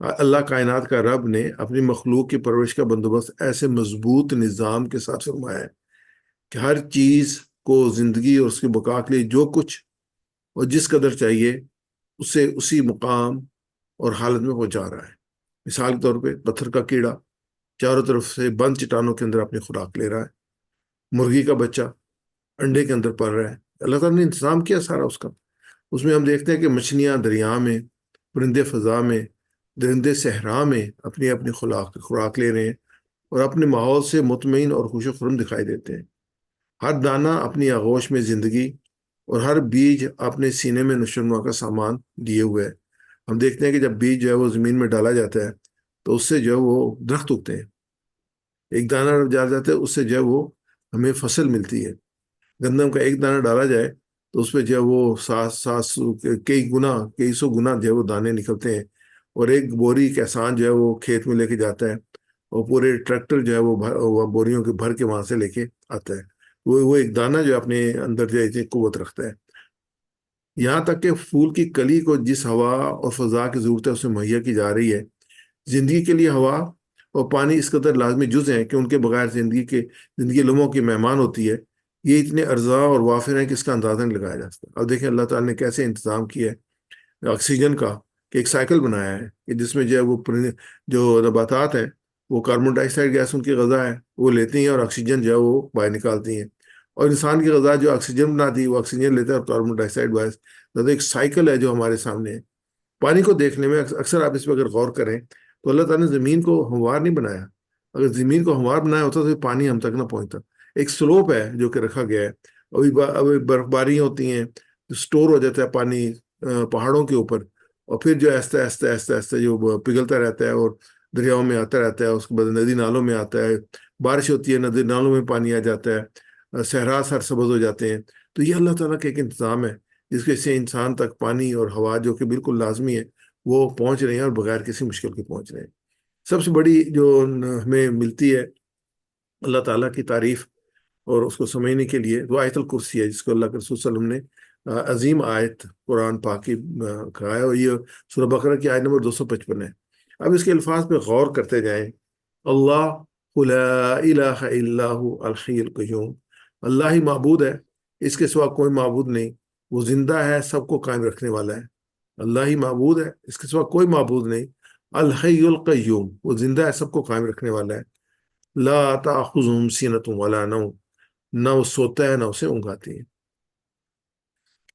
اللہ کائنات کا رب نے اپنی مخلوق کی پرورش کا بندوبست ایسے مضبوط نظام کے ساتھ فرمایا ہے کہ ہر چیز کو زندگی اور اس کی بقا کے لیے جو کچھ اور جس قدر چاہیے اسے اسی مقام اور حالت میں پہنچا رہا ہے۔ مثال کے طور پہ پتھر کا کیڑا چاروں طرف سے بند چٹانوں کے اندر اپنی خوراک لے رہا ہے، مرغی کا بچہ انڈے کے اندر پڑ رہا ہے، اللہ تعالیٰ نے انتظام کیا سارا اس کا۔ اس میں ہم دیکھتے ہیں کہ مچھلیاں دریا میں، پرندے فضا میں، درندے صحرا میں اپنی اپنی خوراک لے رہے ہیں اور اپنے ماحول سے مطمئن اور خوش و خرم دکھائی دیتے ہیں۔ ہر دانہ اپنی آغوش میں زندگی اور ہر بیج اپنے سینے میں نشو و نما کا سامان لیے ہوئے ہے۔ ہم دیکھتے ہیں کہ جب بیج جو ہے وہ زمین میں ڈالا جاتا ہے تو اس سے جو ہے وہ درخت اگتے ہیں، ایک دانہ ڈالا جاتا ہے اس سے جو ہے وہ ہمیں فصل ملتی ہے۔ گندم کا ایک دانہ ڈالا جائے تو اس پہ جو ہے وہ کئی سو گنا جو ہے وہ دانے نکلتے ہیں، اور ایک بوری کسان جو ہے وہ کھیت میں لے کے جاتا ہے اور پورے ٹریکٹر جو ہے وہ بوریوں کے بھر کے وہاں سے لے کے آتا ہے۔ وہ ایک دانہ جو اپنے اندر جو ہے قوت رکھتا ہے۔ یہاں تک کہ پھول کی کلی کو جس ہوا اور فضا کی ضرورت ہے اسے مہیا کی جا رہی ہے۔ زندگی کے لیے ہوا اور پانی اس قدر لازمی جز ہیں کہ ان کے بغیر زندگی لمحوں کی مہمان ہوتی ہے۔ یہ اتنے ارزاں اور وافر ہیں کہ اس کا اندازہ نہیں لگایا جا سکتا۔ اب دیکھیں اللہ تعالیٰ نے کیسے انتظام کیا ہے آکسیجن کا، کہ ایک سائیکل بنایا ہے کہ جس میں جو ہے وہ جو نباتات ہیں وہ کاربن ڈائی آکسائڈ گیس ان کی غذا ہے وہ لیتی ہیں اور آکسیجن جو ہے وہ باہر نکالتی ہیں، اور انسان کی غذا جو آکسیجن بناتی ہے وہ آکسیجن لیتا ہے اور کاربن ڈائی آکسائڈ باہر۔ ایک سائیکل ہے جو ہمارے سامنے ہے۔ پانی کو دیکھنے میں اکثر آپ اس پہ اگر غور کریں تو اللہ تعالیٰ نے زمین کو ہموار نہیں بنایا۔ اگر زمین کو ہموار بنایا ہوتا تو پانی ہم تک نہ پہنچتا۔ ایک سلوپ ہے جو کہ رکھا گیا ہے۔ ابھی برف باری ہوتی ہیں تو سٹور ہو جاتا ہے پانی پہاڑوں کے اوپر، اور پھر جو آہستہ آہستہ آہستہ آہستہ جو پگھلتا رہتا ہے اور دریاؤں میں آتا رہتا ہے، اس کے بعد ندی نالوں میں آتا ہے، بارش ہوتی ہے ندی نالوں میں پانی آ جاتا ہے، صحرا سرسبز ہو جاتے ہیں۔ تو یہ اللہ تعالیٰ کا ایک انتظام ہے جس کے سے انسان تک پانی اور ہوا جو کہ بالکل لازمی ہے وہ پہنچ رہے ہیں اور بغیر کسی مشکل کے پہنچ رہے ہیں۔ سب سے بڑی جو ہمیں ملتی ہے اللہ تعالیٰ کی تعریف اور اس کو سمجھنے کے لیے وہ آیت الکرسی ہے، جس کو اللہ کے رسول صلی اللہ علیہ وسلم نے عظیم آیت قرآن پاک کی کہا ہے، اور یہ سورہ بقرہ کی آیت نمبر 255 ہے۔ اب اس کے الفاظ پہ غور کرتے جائیں۔ اللہ لا الہ الا هو الحی القیوم، اللہ ہی معبود ہے، اس کے سوا کوئی معبود نہیں، وہ زندہ ہے، سب کو قائم رکھنے والا ہے۔ اللہ ہی معبود ہے، اس کے سوا کوئی معبود نہیں۔ الحی القیوم، وہ زندہ ہے، سب کو قائم رکھنے والا ہے۔ لا تأخذہم سینۃ ولا نوم، نہ وہ سوتا ہے نہ اسے اونگ آتی ہے۔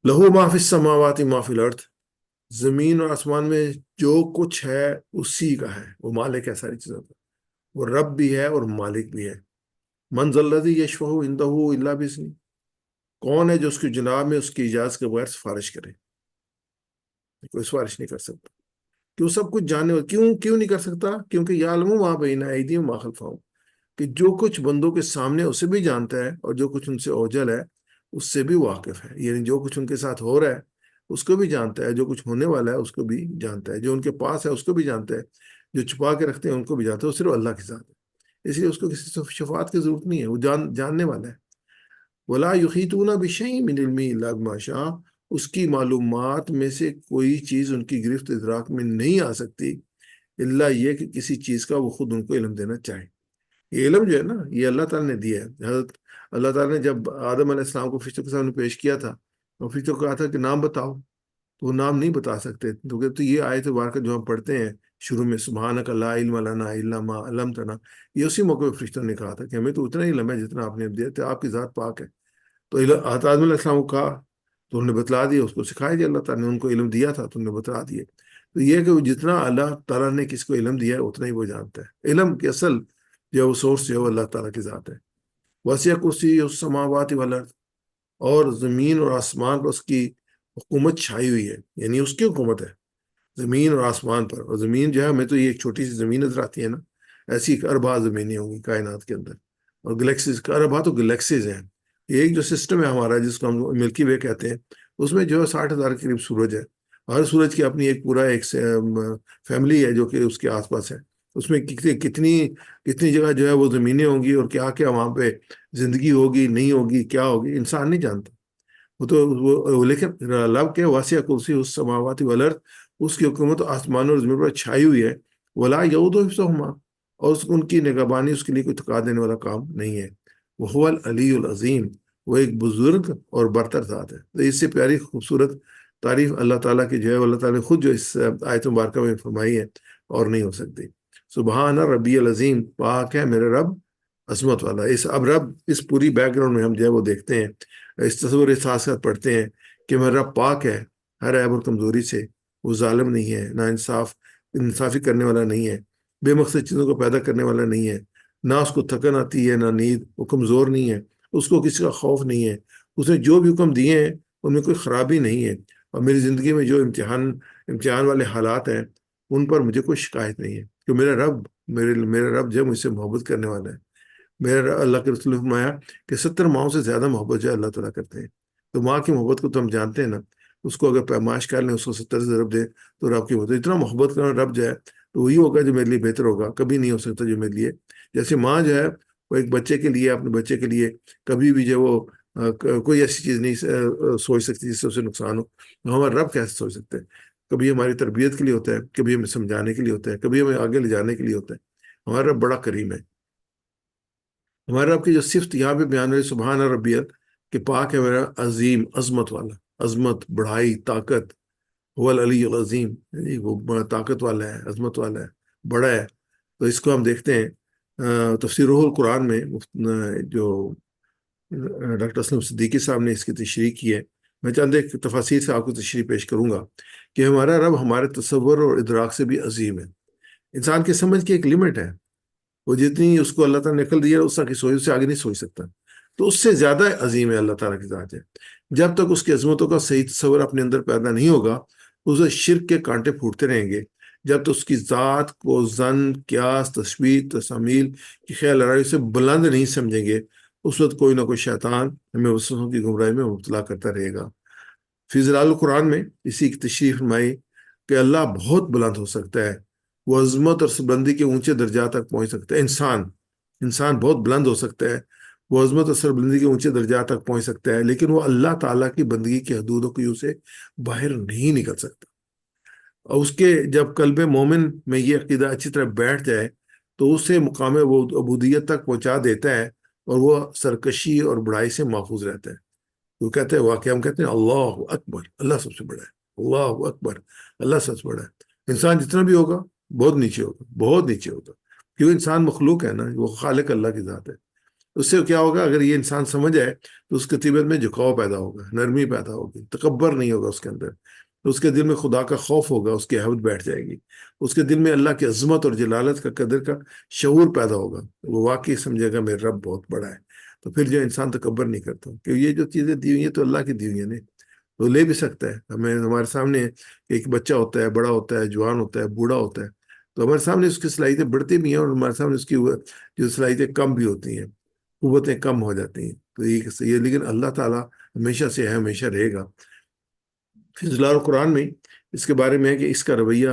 لہو ما فی السماوات ما فی الارض، زمین اور آسمان میں جو کچھ ہے اسی کا ہے، وہ مالک ہے ساری چیزوں کا، وہ رب بھی ہے اور مالک بھی ہے۔ من ذا الذی یشفع عندہ الا باذنہ، کون ہے جو اس کی جناب میں اس کی اجازت کے بغیر سفارش کرے؟ کوئی سفارش نہیں کر سکتا، کیوں؟ سب کچھ جانے کیوں نہیں کر سکتا؟ کیونکہ یعلم ما بین ایدیہم وما خلفہم، کہ جو کچھ بندوں کے سامنے اسے بھی جانتا ہے اور جو کچھ ان سے اوجل ہے اس سے بھی واقف ہے، یعنی جو کچھ ان کے ساتھ ہو رہا ہے اس کو بھی جانتا ہے، جو کچھ ہونے والا ہے اس کو بھی جانتا ہے، جو ان کے پاس ہے اس کو بھی جانتا ہے، جو چھپا کے رکھتے ہیں ان کو بھی جانتا ہے، وہ صرف اللہ کے ساتھ ہے، اس لیے اس کو کسی شفاعت کی ضرورت نہیں ہے، وہ جاننے والا ہے۔ وَلَا يُحِيطُونَ بِشَيْءٍ مِّنْ عِلْمِهِ إِلَّا بِمَا شَاءَ، اس کی معلومات میں سے کوئی چیز ان کی گرفت ادراک میں نہیں آ سکتی اللہ یہ کہ کسی چیز کا وہ خود ان کو علم دینا چاہے۔ یہ علم جو ہے نا یہ اللہ تعالیٰ نے دیا ہے۔ حضرت اللہ تعالیٰ نے جب آدم علیہ السلام کو فرشتوں کے سامنے پیش کیا تھا اور فرشتوں کو کہا تھا کہ نام بتاؤ، تو وہ نام نہیں بتا سکتے، تو یہ آیت مبارکہ جو ہم پڑھتے ہیں شروع میں سبحانک لا علم لنا الا ما علمتنا، یہ اسی موقع پہ فرشتوں نے کہا تھا کہ ہمیں تو اتنا ہی علم ہے جتنا آپ نے دیا تھا، آپ کی ذات پاک ہے۔ تو آدم علیہ السلام کو کہا تو انہوں نے بتلا دیا، اس کو سکھایا دیا، اللہ تعالیٰ نے ان کو علم دیا تھا تو انہوں نے بتلا دیا۔ تو یہ کہ جتنا اللہ تعالیٰ نے کس کو علم دیا ہے اتنا ہی وہ جانتا ہے۔ علم کی اصل جو وہ سورس جو ہے وہ اللہ تعالیٰ کی ذات ہے۔ وسیع کرسی السماوات والارض، اور زمین اور آسمان پر اس کی حکومت چھائی ہوئی ہے، یعنی اس کی حکومت ہے زمین اور آسمان پر۔ اور زمین جو ہے ہمیں تو یہ ایک چھوٹی سی زمین نظر آتی ہے نا، ایسی اربع زمینیں ہوں گی کائنات کے اندر، اور گلیکسیز کا اربع تو گلیکسیز ہیں۔ یہ ایک جو سسٹم ہے ہمارا جس کو ہم ملکی وے کہتے ہیں، اس میں جو ہے 60,000 کے قریب سورج ہے، ہر سورج کی اپنی ایک پورا ایک فیملی ہے جو کہ اس کے آس پاس ہے، اس میں کتنی جگہ جو ہے وہ زمینیں ہوں گی اور کیا کیا وہاں پہ زندگی ہوگی نہیں ہوگی کیا ہوگی انسان نہیں جانتا۔ وہ تو لیکن رب کے واسع کرسی السماوات والارض، اس کی حکومت آسمان اور زمین پر چھائی ہوئی ہے، ولا یعود حفظہما، اور ان کی نگہبانی اس کے لیے کوئی تھکا دینے والا کام نہیں ہے، وہ العلی العظیم، وہ ایک بزرگ اور برتر ذات ہے۔ تو اس سے پیاری خوبصورت تعریف اللہ تعالیٰ کی جو ہے اللہ تعالیٰ نے خود جو اس آیت مبارکہ میں فرمائی ہے اور نہیں ہو سکتی۔ سبحان ربی العظیم، پاک ہے میرا رب عظمت والا۔ اب رب اس پوری بیک گراؤنڈ میں ہم جو ہے وہ دیکھتے ہیں، اس تصور کے ساتھ ساتھ پڑھتے ہیں کہ میرا رب پاک ہے ہر عیب اور کمزوری سے، وہ ظالم نہیں ہے، نہ انصافی کرنے والا نہیں ہے، بے مقصد چیزوں کو پیدا کرنے والا نہیں ہے، نہ اس کو تھکن آتی ہے نہ نیند، وہ کمزور نہیں ہے، اس کو کسی کا خوف نہیں ہے، اس نے جو بھی حکم دیے ہیں ان میں کوئی خرابی نہیں ہے، اور میری زندگی میں جو امتحان والے حالات ہیں ان پر مجھے کوئی شکایت نہیں ہے، کہ میرا رب جو ہے مجھ سے محبت کرنے والا ہے۔ اللہ کے رسول نے فرمایا کہ 70 ماہوں سے زیادہ محبت جو ہے اللہ تعالیٰ کرتے ہیں۔ تو ماں کی محبت کو تو ہم جانتے ہیں نا، اس کو اگر پیمائش کر لیں، اس کو 70 سے ضرب دیں تو رب کی محبت، اتنا محبت کرنا رب جو ہے تو وہی ہوگا جو میرے لیے بہتر ہوگا، کبھی نہیں ہو سکتا جو میرے لیے، جیسے ماں جو ہے وہ ایک بچے کے لیے، اپنے بچے کے لیے کبھی بھی جو وہ کوئی ایسی چیز نہیں سوچ سکتی جس سے اسے نقصان ہو، ہمارا رب کیسے سوچ سکتے ہیں؟ کبھی ہماری تربیت کے لیے ہوتا ہے، کبھی ہمیں سمجھانے کے لیے ہوتا ہے، کبھی ہمیں آگے لے جانے کے لیے ہوتا ہے۔ ہمارا رب بڑا کریم ہے۔ ہمارے رب کی جو صفت یہاں پہ بیان ہوئی سبحان ربیت، کہ پاک ہے میرا عظیم، عظمت والا، عظمت، بڑائی، طاقت، هو العلی العظیم، یعنی وہ بڑا طاقت والا ہے، عظمت والا ہے، بڑا ہے۔ تو اس کو ہم دیکھتے ہیں تفسیر روح القرآن میں جو ڈاکٹر اسلم صدیقی صاحب نے اس کی تشریح کی ہے، میں چند ایک تفاسیر سے آپ کو تشریح پیش کروں گا کہ ہمارا رب ہمارے تصور اور ادراک سے بھی عظیم ہے۔ انسان کی سمجھ کی ایک لمٹ ہے، وہ جتنی اس کو اللہ تعالیٰ نے عقل دی ہے اس کی سوچ سے آگے نہیں سوچ سکتا، تو اس سے زیادہ عظیم ہے اللہ تعالیٰ کی ذات ہے۔ جب تک اس کی عظمتوں کا صحیح تصور اپنے اندر پیدا نہیں ہوگا، اسے شرک کے کانٹے پھوٹتے رہیں گے، جب تک اس کی ذات کو ظن، قیاس، تشبیہ، تسامیل کی خیال آرائی سے بلند نہیں سمجھیں گے، اس وقت کوئی نہ کوئی شیطان ہمیں وسوسوں کی گمراہی میں مبتلا کرتا رہے گا۔ فی ظلال القرآن میں اسی کی تشریح فرمائی کہ اللہ بہت بلند ہو سکتا ہے، وہ عظمت اور سربلندی کے اونچے درجات تک پہنچ سکتا ہے۔ انسان بہت بلند ہو سکتا ہے، وہ عظمت اور سربلندی کے اونچے درجات تک پہنچ سکتا ہے، لیکن وہ اللہ تعالیٰ کی بندگی کی حدود و قیود سے باہر نہیں نکل سکتا۔ اور اس کے جب قلب مومن میں یہ عقیدہ اچھی طرح بیٹھ جائے تو اسے مقام وہ عبودیت تک پہنچا دیتا ہے، اور وہ سرکشی اور بڑائی سے محفوظ رہتا ہے۔ وہ کہتے ہیں، واقعہ ہم کہتے ہیں اللہ اکبر، اللہ سب سے بڑا ہے، اللہ اکبر، اللہ سب سے بڑا ہے۔ انسان جتنا بھی ہوگا بہت نیچے ہوگا، بہت نیچے ہوگا، کیوں انسان مخلوق ہے نا، وہ خالق اللہ کی ذات ہے۔ اس سے کیا ہوگا؟ اگر یہ انسان سمجھ آئے تو اس کے طبیعت میں جھکاؤ پیدا ہوگا، نرمی پیدا ہوگی، تکبر نہیں ہوگا اس کے اندر، اس کے دل میں خدا کا خوف ہوگا، اس کی حیبت بیٹھ جائے گی، اس کے دل میں اللہ کی عظمت اور جلالت کا قدر کا شعور پیدا ہوگا، وہ واقعی سمجھے گا میرا رب بہت بڑا ہے۔ تو پھر جو انسان تکبر نہیں کرتا، کہ یہ جو چیزیں دی ہوئی ہیں تو اللہ کی دی ہوئی ہیں، تو لے بھی سکتا ہے۔ ہمارے سامنے ایک بچہ ہوتا ہے، بڑا ہوتا ہے، جوان ہوتا ہے، بوڑھا ہوتا ہے، تو ہمارے سامنے اس کی صلاحیتیں بڑھتی بھی ہیں، اور ہمارے سامنے اس کی جو صلاحیتیں کم بھی ہوتی ہیں، قوتیں کم ہو جاتی ہیں۔ تو یہ لیکن اللہ تعالیٰ ہمیشہ سے ہے، ہمیشہ رہے گا۔ فضل القرآن میں اس کے بارے میں ہے کہ اس کا رویہ،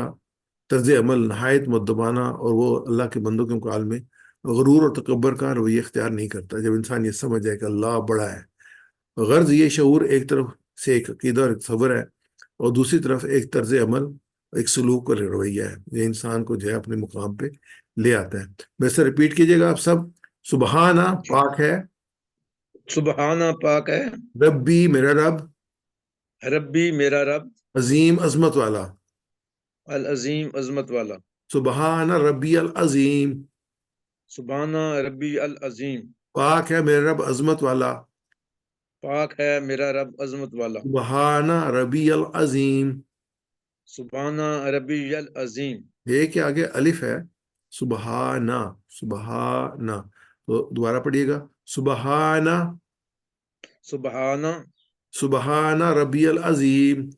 طرز عمل نہایت مؤدبانہ، اور وہ اللہ کے بندوں کے مقابلے میں غرور اور تکبر کا رویہ اختیار نہیں کرتا۔ جب انسان یہ سمجھ جائے کہ اللہ بڑا ہے، غرض یہ شعور ایک طرف سے ایک عقیدہ اور ایک تصور ہے، اور دوسری طرف ایک طرز عمل، ایک سلوک اور رویہ ہے، یہ انسان کو جو ہے اپنے مقام پہ لے آتا ہے۔ ویسے ریپیٹ کیجئے گا آپ سب، سبحانہ پاک ہے، سبحانہ پاک ہے، ربی میرا رب، ربی میرا رب، عظیم عظمت والا، العظیم عظمت والا، سبحان ربی العظیم، سبحانہ ربی العظیم، پاک ہے میرا رب عظمت والا، پاک ہے میرا رب عظمت والا، سبحان ربی العظیم، سبحانہ ربی العظیم، ایک کے آگے الف ہے، سبحانہ، سبحانہ، تو دوبارہ پڑھیے گا، سبحانہ، سبحانہ، سبحان ربی العظیم،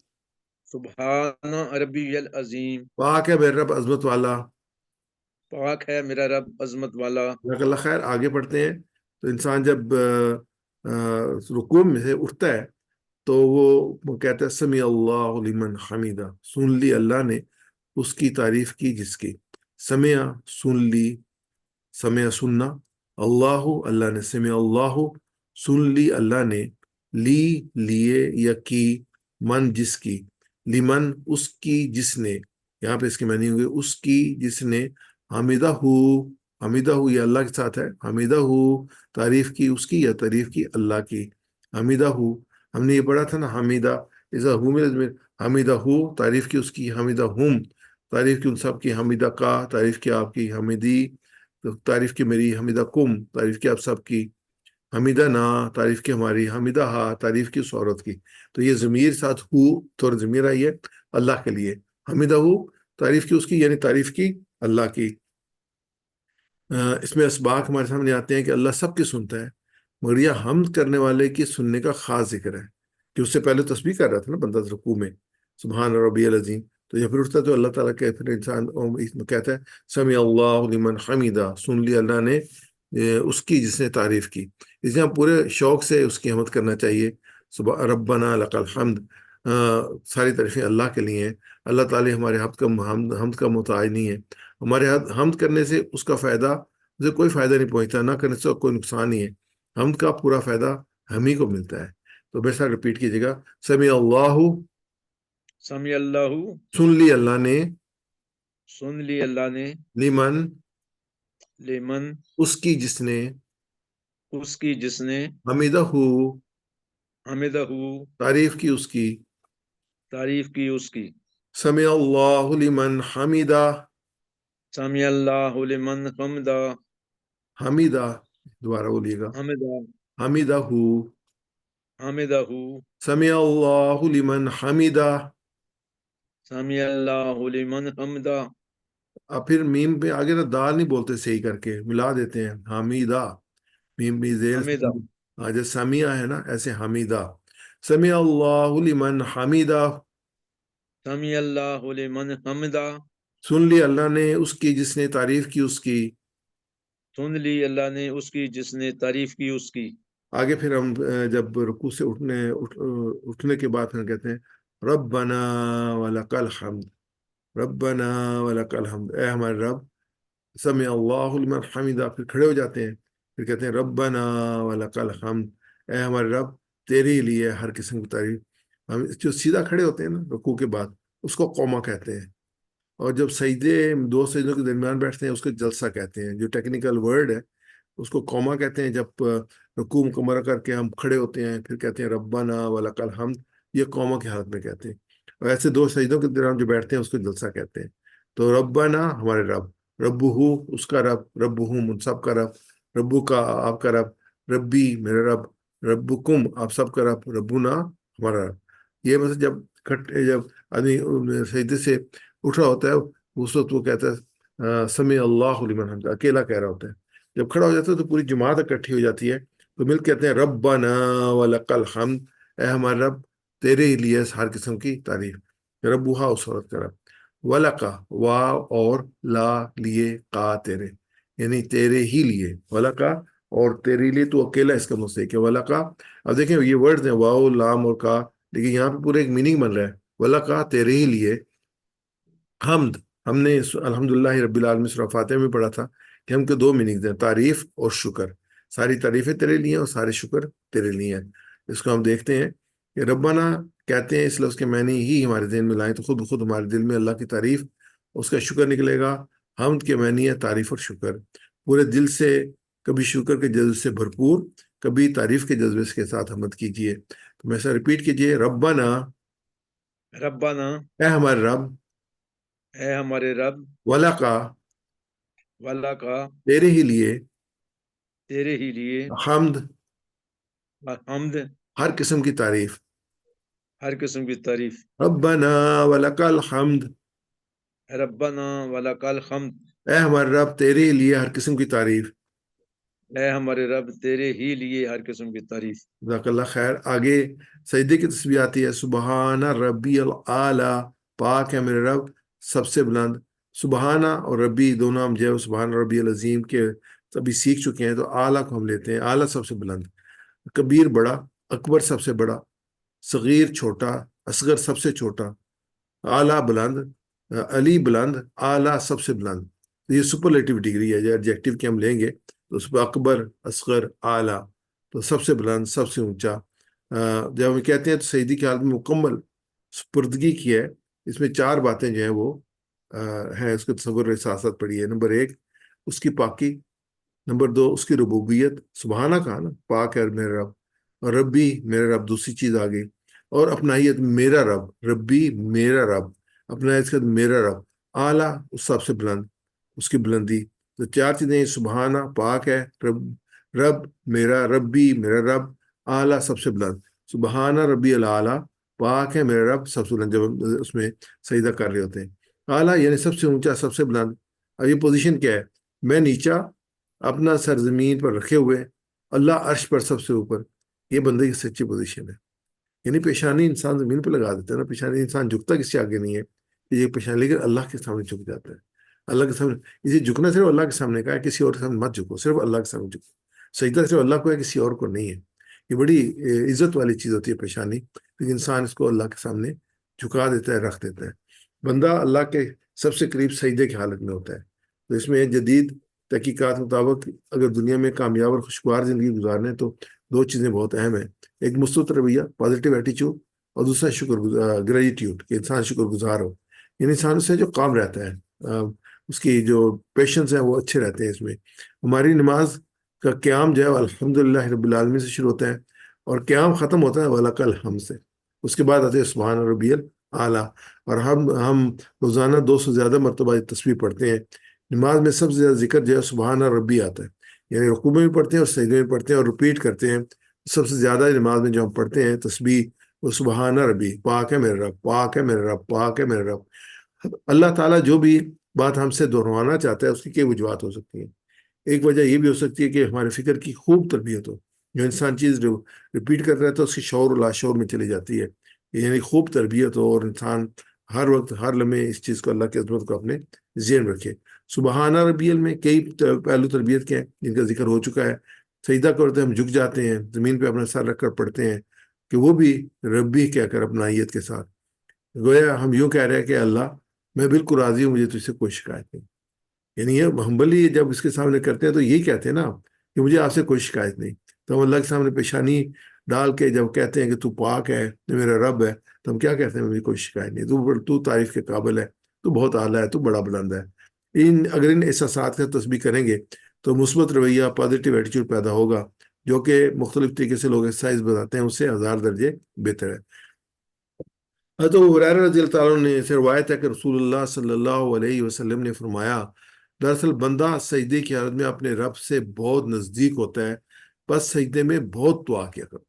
سبحانہ ربی العظیم، پاک ہے میرا رب عظمت والا۔ پاک ہے میرا رب عظمت والا۔ جزاک اللہ خیر۔ آگے پڑھتے ہیں۔ تو انسان جب رکوع میں سے اٹھتا ہے تو وہ کہتا ہے سمیع اللہ لمن حمیدہ، سن لی اللہ نے اس کی تعریف کی جس کی، سمع سن لی، سمع سننا، اللہ اللہ نے، سمع اللہ سن لی اللہ نے، لی لیے یا کی، من جس کی، لیمن اس کی جس نے، یہاں پہ اس کی معنی ہوگی اس کی جس نے، حمیدہ ہو، حمیدہ ہو یہ اللہ کے ساتھ ہے، حمیدہ ہو تعریف کی اس کی یا تعریف کی اللہ کی، حمیدہ ہو ہم نے یہ پڑھا تھا نا، حمیدہ ایسا حمیدہ ہو تعریف کی اس کی، حمیدہ ہم تعریف کی ان سب کی، حمیدہ کا تعریف کی آپ کی، حمیدی تعریف کی میری، حمیدہ کم تعریف کی آپ سب کی، حمیدہ نا تعریف کی ہماری، حمیدہ ہا تعریف کی اس عورت کی۔ تو یہ ضمیر ساتھ ہو تو ضمیر آئی ہے اللہ کے لیے، حمیدہ ہو تعریف کی اس کی یعنی تعریف کی اللہ کی۔ اس میں اسباق ہمارے سامنے آتے ہیں کہ اللہ سب کی سنتا ہے، مگر یہ حمد کرنے والے کی سننے کا خاص ذکر ہے، کہ اس سے پہلے تسبیح کر رہا تھا نا بندہ رکوع میں، سبحان ربی العظیم، تو جب پھر اٹھتا ہے تو اللہ تعالیٰ کے پھر انسان کہتا ہے سمیع اللہ لمن حمیدہ، سن لی اللہ نے اس کی جس نے تعریف کی، اس لیے ہم پورے شوق سے اس کی حمد کرنا چاہیے۔ ربنا لک الحمد، ساری تعریفیں اللہ کے لیے ہیں، اللہ تعالیٰ ہمارے حمد کا محتاج نہیں ہے، ہمارے حمد کرنے سے اس کا فائدہ اسے کوئی فائدہ نہیں پہنچتا، نہ کرنے سے کوئی نقصان نہیں ہے، حمد کا پورا فائدہ ہم ہی کو ملتا ہے۔ تو بے شک رپیٹ کیجیے گا، سمیع اللہ، سمیع اللہ، سن لی اللہ نے، سن لی اللہ نے، لمن لمن اس کی جس نے، اس کی جس نے، حمیدہ حمدہ تعریف کی اس کی، تعریف کی اس کی، سمیع اللہ لمن حمیدہ، سمیع اللہ لمن حمدہ، حمیدہ دوبارہ بولیے گا، حمدہ، حمیدہ حمدہ، سمیع اللہ لمن حمیدہ، سمیع اللہ لمن حمدہ، اب پھر میم پہ آگے نا دال نہیں بولتے صحیح کر کے، ملا دیتے ہیں، حمیدہ میم بھی زیر حمدہ، جیسے سمیع ہے نا ایسے حمیدہ، سمیع اللہ لمن حمیدہ، سمیع اللہ لمن حمدہ، سن لی اللہ نے اس کی جس نے تعریف کی اس کی۔ سن لی اللہ نے اس کی جس نے تعریف کی اس کی۔ آگے پھر ہم جب رکوع سے اٹھنے کے بعد پھر کہتے ہیں ربنا ولک الحمد، ربنا ولک الحمد، اے ہمارے رب، سمیع اللہ لمن حمیدہ، پھر کھڑے ہو جاتے ہیں، پھر کہتے ہیں ربنا ولک الحمد، اے ہمارے رب تیرے ہی لیے ہر قسم کی تعریف۔ ہم جو سیدھا کھڑے ہوتے ہیں نا رکوع کے بعد اس کو قومہ کہتے ہیں، اور جب سجدے دو سجدوں کے درمیان بیٹھتے ہیں اس کو جلسہ کہتے ہیں، جو ٹیکنیکل ورڈ ہے اس کو قومہ کہتے ہیں۔ جب رکوع مکمل کر کے ہم کھڑے ہوتے ہیں پھر کہتے ہیں ربنا ولک الحمد، یہ قومہ کی حالت میں کہتے ہیں، اور ایسے دو سجدوں کے درمیان جو بیٹھتے ہیں اس کو جلسہ کہتے ہیں۔ تو ربنا ہمارے رب، ربہ اس کا رب، ربہم ان سب کا رب، ربو کا آپ کا رب، ربی میرا رب، ربکم آپ سب کا رب، ربنا ہمارا رب۔ یہ مطلب جب آدمی سجدے سے اٹھ رہا ہوتا ہے اس وقت وہ کہتا ہے سمیع اللہ لمن حمدہ، اکیلا کہہ رہا ہوتا ہے۔ جب کھڑا ہو جاتا ہے تو پوری جماعت اکٹھی ہو جاتی ہے تو مل کہتے ہیں ربنا ولک الحمد، اے ہمارے رب تیرے ہی لیے ہر قسم کی تعریف، ربوہا اس عورت کا رب، ولکا وا اور لا لیے کا تیرے، یعنی تیرے ہی لیے، ولکا اور تیرے لیے تو اکیلا اس کا مستحق ہے، ولکا۔ اب دیکھیں یہ ورڈز ہیں واو لام اور کا، لیکن یہاں پہ پورا ایک میننگ بن رہا ہے، ولکا تیرے ہی لیے حمد۔ ہم نے الحمدللہ رب العالمین سورہ فاتحہ میں پڑھا تھا کہ ہم کے دو میننگز ہیں، تعریف اور شکر، ساری تعریفیں تیرے لیے ہیں اور سارے شکر تیرے لیے ہیں۔ اس کو ہم دیکھتے ہیں کہ ربنا کہتے ہیں، اس لفظ کے معنی ہی ہمارے ذہن میں لائیں تو خود بخود ہمارے دل میں اللہ کی تعریف، اس کا شکر نکلے گا۔ حمد کے معنی ہے تعریف اور شکر، پورے دل سے، کبھی شکر کے جذبے سے بھرپور، کبھی تعریف کے جذبے کے ساتھ حمد کیجیے۔ تو میں سے ریپیٹ کیجیے، ربنا ربنا اے ہمارے رب، اے ہمارے رب، ولکا ولکا تیرے ہی لیے تیرے ہی لیے حمد حمد، ہر قسم کی تعریف، ہر قسم کی تعریف، ربنا ولک الحمد، ربنا ولک الحمد، اے ہمارے رب تیرے ہی لیے ہر قسم کی تعریف۔ اے ہمارے رب تیرے ہی لیے ہر قسم کی تعریف۔ جزاک اللہ خیر۔ آگے سجدے کی تسبیح آتی ہے، سبحان ربی العلی، پاک ہے میرے رب سب سے بلند۔ سبحانہ اور ربی دونوں ہم جو ہے سبحان ربی العظیم کے ابھی سیکھ چکے ہیں، تو اعلیٰ کو ہم لیتے ہیں، اعلیٰ سب سے بلند، کبیر بڑا، اکبر سب سے بڑا، صغیر چھوٹا، اصغر سب سے چھوٹا، اعلیٰ بلند، علی بلند، اعلیٰ سب سے بلند۔ یہ سپرلیٹو ڈگری ہے، جو ایڈجیکٹو کی ہم لیں گے تو اس پہ اکبر، اصغر، اعلیٰ، تو سب سے بلند، سب سے اونچا۔ جب ہم کہتے ہیں تو سجدے کی حالت میں مکمل سپردگی کی ہے، اس میں 4 باتیں جو ہیں وہ ہیں، اس کے تصور کے ساتھ ساتھ پڑھی ہے۔ نمبر 1 اس کی پاکی، نمبر 2 اس کی ربوبیت، سبحانہ کہا نا، پاک ہے میرا رب، اور ربی میرا رب دوسری چیز آ گئی، اور اپنائیت میرا رب، ربی میرا رب، اپنائیت کے بعد میرا رب، اعلیٰ اس سب سے بلند، اس کی بلندی۔ تو 4 چیزیں، سبحانہ پاک ہے، رب میرا، ربی میرا رب، اعلیٰ سب سے بلند، سبحانہ ربی الاعلیٰ، پاک ہے میرا رب سب سے بلند، جب ہم اس میں سجدہ کر رہے ہوتے ہیں۔ اعلیٰ یعنی سب سے اونچا، سب سے بلند۔ اب یہ پوزیشن کیا ہے؟ میں نیچا اپنا سر زمین پر رکھے ہوئے، اللہ عرش پر سب سے اوپر۔ یہ بندے کی سچی پوزیشن ہے، یعنی پیشانی انسان زمین پہ لگا دیتا ہے نا، پیشانی انسان جھکتا کسی آگے نہیں ہے، یہ پیشانی لیکن اللہ کے سامنے جھک جاتا ہے، اللہ کے سامنے۔ اسے جھکنا صرف اللہ کے سامنے کا ہے، کسی اور کے سامنے مت جھکو، صرف اللہ کے سامنے جھکو۔ سجدہ صرف اللہ کو ہے، کسی اور کو نہیں ہے۔ یہ بڑی عزت والی چیز ہوتی ہے پیشانی، لیکن انسان اس کو اللہ کے سامنے جھکا دیتا ہے، رکھ دیتا ہے۔ بندہ اللہ کے سب سے قریب سجدے کی حالت میں ہوتا ہے۔ تو اس میں جدید تحقیقات مطابق اگر دنیا میں کامیاب اور خوشگوار زندگی گزارنے تو 2 چیزیں بہت اہم ہیں، ایک مثبت رویہ، پازیٹیو ایٹیچیوڈ، اور دوسرا گریٹیوڈ، کہ انسان شکر گزار ہو، یعنی انسان سے جو کام رہتا ہے، اس کی جو پیشنس ہیں وہ اچھے رہتے ہیں۔ اس میں ہماری نماز کا قیام جو ہے الحمدللہ رب العالمین سے شروع ہوتا ہے، اور قیام ختم ہوتا ہے وَلَكَ الْحَمْدُ سے، اس کے بعد آتے ہیں سبحان ربی الاعلیٰ، اور ہم روزانہ 200 سے زیادہ مرتبہ یہ تسبیح پڑھتے ہیں۔ نماز میں سب سے زیادہ ذکر جو ہے سبحان ربی آتا ہے، یعنی رکوع میں بھی پڑھتے ہیں اور سجدے میں پڑھتے ہیں اور ریپیٹ کرتے ہیں۔ سب سے زیادہ نماز میں جو ہم پڑھتے ہیں تسبیح وہ سبحان ربی، پاک ہے میرا رب، پاک ہے میرا رب، پاک ہے میرا رب۔ اللہ تعالیٰ جو بھی بات ہم سے دہروانا چاہتا ہے اس کی کئی وجوہات ہو سکتی ہیں۔ ایک وجہ یہ بھی ہو سکتی ہے کہ ہمارے فکر کی خوب تربیت ہو، جو انسان چیز ریپیٹ کر رہا ہے تو اس کی شعور و لاشعور میں چلی جاتی ہے، یعنی خوب تربیت ہو اور انسان ہر وقت ہر لمحے اس چیز کو، اللہ کی عظمت کو اپنے ذہن رکھے۔ سبحان ربی میں کئی پہلو تربیت کے ہیں جن کا ذکر ہو چکا ہے۔ سجدہ کرتے ہم جھک جاتے ہیں، زمین پہ اپنا سر رکھ کر پڑھتے ہیں، کہ وہ بھی ربی کہہ کر اپنائیت کے ساتھ، گویا ہم یوں کہہ رہے ہیں کہ اللہ میں بالکل راضی ہوں، مجھے تجھ سے کوئی شکایت نہیں۔ یعنی یہ ہمبلی جب اس کے سامنے کرتے ہیں تو یہی کہتے ہیں نا کہ مجھے آپ سے کوئی شکایت نہیں۔ تو ہم اللہ کے سامنے پیشانی ڈال کے جب کہتے ہیں کہ تو پاک ہے، تو میرا رب ہے، تو ہم کیا کہتے ہیں؟ مجھے کوئی شکایت نہیں، تو تعریف کے قابل ہے، تو بہت اعلیٰ ہے، تو بڑا بلند ہے۔ اگر ان احساسات کا تسبیح کریں گے تو مثبت رویہ، پازیٹیو ایٹیچیوڈ پیدا ہوگا، جو کہ مختلف طریقے سے لوگ ایکسرسائز بتاتے ہیں، اس سے 1000 درجے بہتر ہے۔ حضرت ابو ہریرہ رضی اللہ تعالیٰ نے سے روایت ہے کہ رسول اللہ صلی اللہ علیہ وسلم نے فرمایا، دراصل بندہ سجدے کی حالت میں اپنے رب سے بہت نزدیک ہوتا ہے، بس سجدے میں بہت دعا کیا کرو۔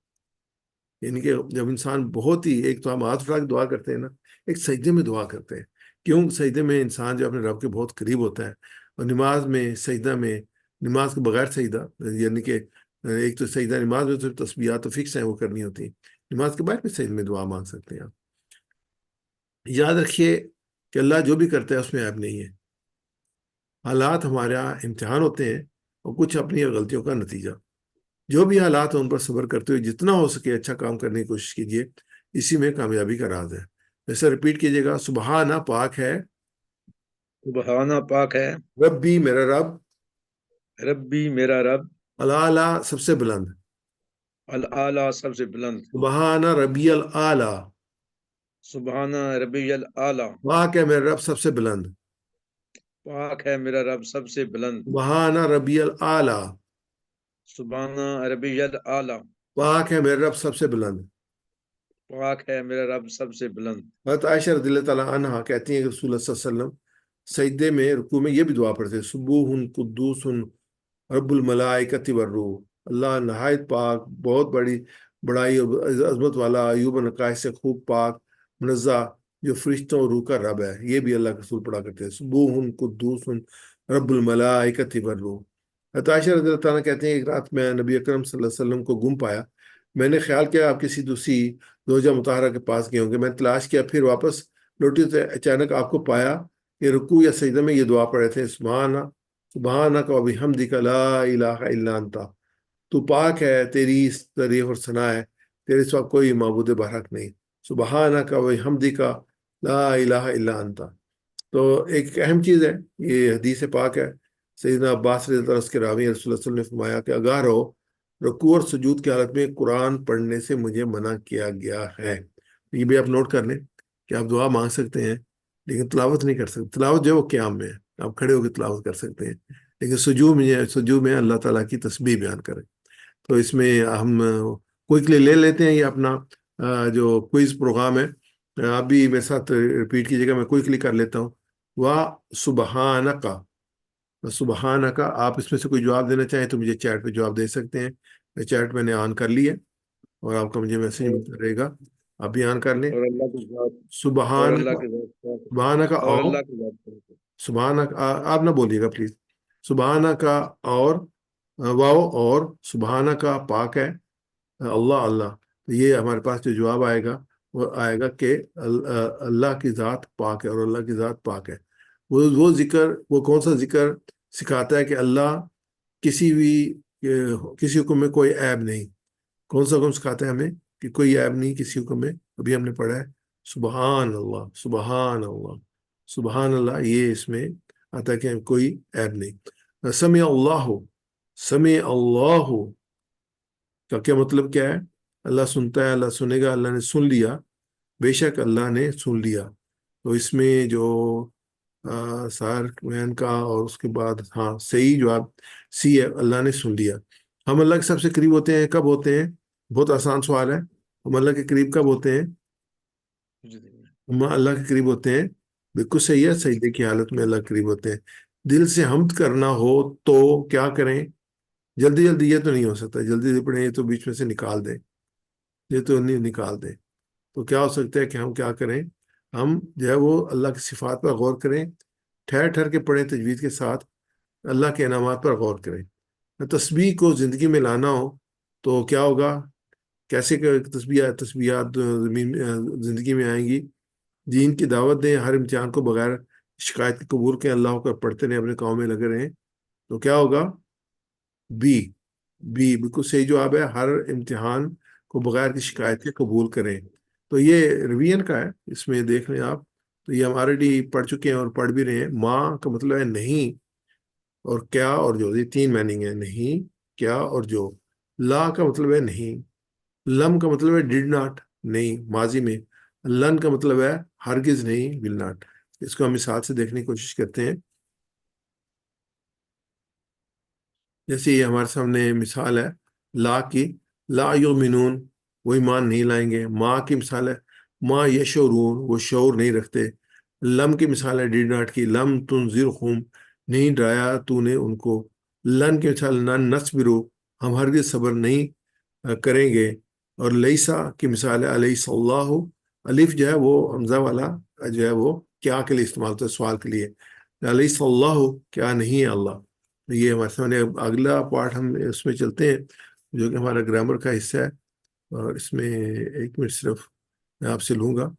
یعنی کہ جب انسان بہت ہی، ایک تو ہم ہاتھ اٹھا کے دعا کرتے ہیں نا، ایک سجدے میں دعا کرتے ہیں، کیوں؟ سجدے میں انسان جو اپنے رب کے بہت قریب ہوتا ہے۔ اور نماز میں، سجدہ میں، نماز کے بغیر سجدہ، یعنی کہ ایک تو سجدہ نماز میں تو تسبیحات تو فکس ہیں، وہ کرنی ہوتی ہیں، نماز کے بعد بھی سجدے میں دعا مانگ سکتے ہیں آپ۔ یاد رکھیے کہ اللہ جو بھی کرتا ہے اس میں عیب نہیں ہے، حالات ہمارا امتحان ہوتے ہیں اور کچھ اپنی غلطیوں کا نتیجہ۔ جو بھی حالات ہیں ان پر صبر کرتے ہوئے جتنا ہو سکے اچھا کام کرنے کی کوشش کیجیے، اسی میں کامیابی کا راز ہے۔ ویسے ریپیٹ کیجیے گا، سبحانہ پاک ہے، سبحانہ پاک ہے، ربی میرا رب، ربی میرا رب، الاعلیٰ سب سے بلند، الاعلیٰ سب سے بلند، سبحانہ ربی الاعلیٰ، سبحانہ ربی الاعلیٰ، پاک ہے میرا رب سب سے بلند، پاک ہے میرا رب سب سے بلند، سبحانہ ربی الاعلیٰ، سبحانہ ربی الاعلیٰ، پاک ہے میرا رب سب سے بلند۔ پاک ہے میرا رب سب سے بلند۔ حضرت عائشہ رضی اللہ تعالیٰ عنہا کہتی ہیں کہ رسول اللہ صلی اللہ علیہ وسلم سجدے میں، رکوع میں یہ بھی دعا پڑھتے ہیں، سبوح قدوس رب الملائکۃ والروح، اللہ نہایت پاک، بہت بڑائی اور عظمت والا، عیوب و نقائص سے خوب پاک، منزہ، جو فرشتوں اور روح کا رب ہے۔ یہ بھی اللہ کے رسول پڑھا کرتے ہیں، سبوح قدوس رب الملائکۃ والروح۔ حضرت عائشہ رضی اللہ تعالیٰ کہتے ہیں ایک رات میں نبی اکرم صلی اللہ علیہ وسلم کو گم پایا، میں نے خیال کیا آپ کسی دوسری زوجہ مطہرہ کے پاس گئے ہوں گے، میں تلاش کیا، پھر واپس لوٹی تو اچانک آپ کو پایا کہ رکوع یا سجدہ میں یہ دعا پڑھے تھے، سبحانک و بحمدک لا الہ الا انت، تو پاک ہے، تیری تعریف اور ثنا ہے، تیرے سوا کوئی معبود برحق نہیں، سبحانک و بحمدک لا الہ الا انت۔ تو ایک اہم چیز ہے، یہ حدیث پاک ہے، سیدنا عباس رضی اللہ عنہ کے راوی رسول اللہ صلی اللہ علیہ وسلم نے فرمایا کہ آگاہ رہو، رکوع اور سجود کی حالت میں قرآن پڑھنے سے مجھے منع کیا گیا ہے۔ یہ بھی آپ نوٹ کر لیں، کہ آپ دعا مانگ سکتے ہیں لیکن تلاوت نہیں کر سکتے. تلاوت جو ہے وہ قیام میں ہے, آپ کھڑے ہو کے تلاوت کر سکتے ہیں, لیکن سجود میں اللہ تعالیٰ کی تسبیح بیان کریں. تو اس میں ہم کوئکلی لے لیتے ہیں یہ اپنا جو کوئز پروگرام ہے. آپ بھی میرے ساتھ ریپیٹ کیجیے گا, میں کوئکلی کر لیتا ہوں. سبحانکا, سبحانکا. آپ اس میں سے کوئی جواب دینا چاہیں تو مجھے چیٹ پہ جواب دے سکتے ہیں. چیٹ میں نے آن کر لی ہے اور آپ کا مجھے میسج اور ملتا رہے گا, آپ بھی آن کر لیں. اللہ کی ذات اور اللہ سبحانکا, کی ذات پاک ہے، سبحانکا اور اور اللہ کی ذات پاک ہے۔ سبحانکا, آپ نہ بولیے گا پلیز. سبحانکا اور واو, اور سبحانکا پاک ہے اللہ اللہ. یہ ہمارے پاس جو جواب آئے گا وہ آئے گا کہ اللہ کی ذات پاک ہے اور اللہ کی ذات پاک ہے. وہ ذکر, وہ کون سا ذکر سکھاتا ہے کہ اللہ کسی حکم میں کوئی عیب نہیں. کون سا حکم سکھاتا ہے ہمیں کہ کوئی عیب نہیں کسی حکم میں؟ ابھی ہم نے پڑھا ہے سبحان اللہ, سبحان اللہ, سبحان اللہ. یہ اس میں آتا ہے کہ کوئی عیب نہیں. سمع اللہ, سمع اللہ کا کیا مطلب کیا ہے؟ اللہ سنتا ہے, اللہ سنے گا, اللہ نے سن لیا, بے شک اللہ نے سن لیا. تو اس میں جو سار مین کا اور اس کے بعد ہاں صحیح جواب سی ہے, اللہ نے سن لیا. ہم اللہ کے سب سے قریب ہوتے ہیں کب ہوتے ہیں؟ بہت آسان سوال ہے. ہم اللہ کے قریب کب ہوتے ہیں؟ ہم اللہ کے قریب ہوتے ہیں, بالکل صحیح ہے, سجدے کی حالت میں اللہ کے قریب ہوتے ہیں. دل سے حمد کرنا ہو تو کیا کریں؟ جلدی جلدی یہ تو نہیں ہو سکتا, جلدی جلدی پڑھیں, یہ تو بیچ میں سے نکال دیں, یہ تو نہیں نکال دیں. تو کیا ہو سکتا ہے کہ ہم کیا کریں؟ ہم جو ہے وہ اللہ کی صفات پر غور کریں, ٹھہر ٹھہر کے پڑھیں تجوید کے ساتھ, اللہ کے انعامات پر غور کریں. تسبیح کو زندگی میں لانا ہو تو کیا ہوگا؟ کیسے تسبیحات زندگی میں آئیں گی؟ دین کی دعوت دیں, ہر امتحان کو بغیر شکایت کے قبول کے اللہ کا پڑھتے رہیں, اپنے کام میں لگے رہیں. تو کیا ہوگا؟ بی بالکل صحیح جواب ہے, ہر امتحان کو بغیر کی شکایت کے قبول کریں. تو یہ روین کا ہے, اس میں دیکھ لیں آپ. تو یہ ہم آلریڈی پڑھ چکے ہیں اور پڑھ بھی رہے ہیں. ماں کا مطلب ہے نہیں, اور کیا اور جو, یہ تین میننگ ہے, نہیں, کیا اور جو. لا کا مطلب ہے نہیں. لم کا مطلب ہے ڈڈ ناٹ, نہیں ماضی میں. لن کا مطلب ہے ہرگز نہیں, ول ناٹ. اس کو ہم مثال سے دیکھنے کی کوشش کرتے ہیں. جیسے یہ ہمارے سامنے مثال ہے لا کی, لا یؤمنون, وہ ایمان نہیں لائیں گے. ماں کی مثال ہے ما یشعرون, وہ شعور نہیں رکھتے. لم کی مثال ہے ڈیڈ ناٹ کی, لم تنذرہم, نہیں ڈرایا تو نے ان کو. لن کی مثال نن نصبرو, ہم ہرگز صبر نہیں کریں گے. اور لیسا کی مثال ہے الیس اللہ, الف جو ہے وہ حمزہ والا جو ہے وہ کیا کے لیے استعمال ہوتا ہے, سوال کے لیے. الیس اللہ, کیا نہیں ہے اللہ. یہ ہمارے سامنے اگلا پارٹ, ہم اس میں چلتے ہیں جو کہ ہمارا گرامر کا حصہ ہے. اور اس میں ایک منٹ صرف میں آپ سے لوں گا.